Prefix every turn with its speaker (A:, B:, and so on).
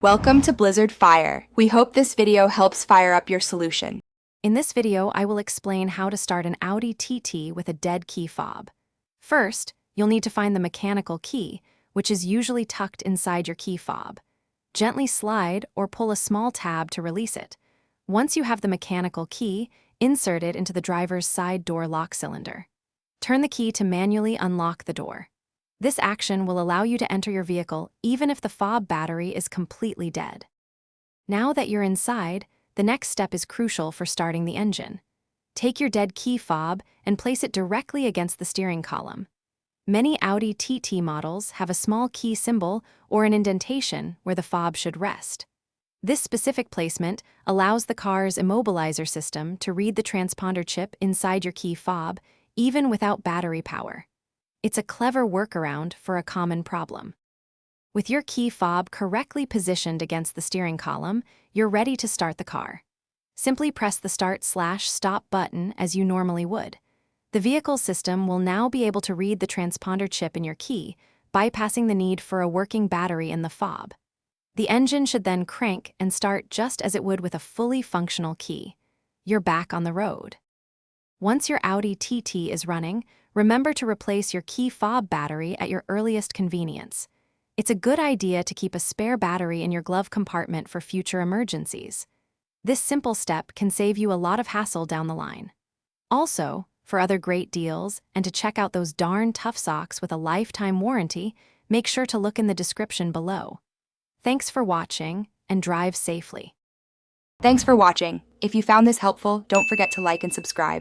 A: Welcome to Blizzard Fire. We hope this video helps fire up your solution.
B: In this video, I will explain how to start an Audi TT with a dead key fob. First, you'll need to find the mechanical key, which is usually tucked inside your key fob. Gently slide or pull a small tab to release it. Once you have the mechanical key, insert it into the driver's side door lock cylinder. Turn the key to manually unlock the door. This action will allow you to enter your vehicle even if the fob battery is completely dead. Now that you're inside, the next step is crucial for starting the engine. Take your dead key fob and place it directly against the steering column. Many Audi TT models have a small key symbol or an indentation where the fob should rest. This specific placement allows the car's immobilizer system to read the transponder chip inside your key fob, even without battery power. It's a clever workaround for a common problem. With your key fob correctly positioned against the steering column, you're ready to start the car. Simply press the Start/Stop button as you normally would. The vehicle system will now be able to read the transponder chip in your key, bypassing the need for a working battery in the fob. The engine should then crank and start just as it would with a fully functional key. You're back on the road. Once your Audi TT is running, remember to replace your key fob battery at your earliest convenience. It's a good idea to keep a spare battery in your glove compartment for future emergencies. This simple step can save you a lot of hassle down the line. Also, for other great deals and to check out those darn tough socks with a lifetime warranty, make sure to look in the description below. Thanks for watching, and drive safely.
A: Thanks for watching. If you found this helpful, don't forget to like and subscribe.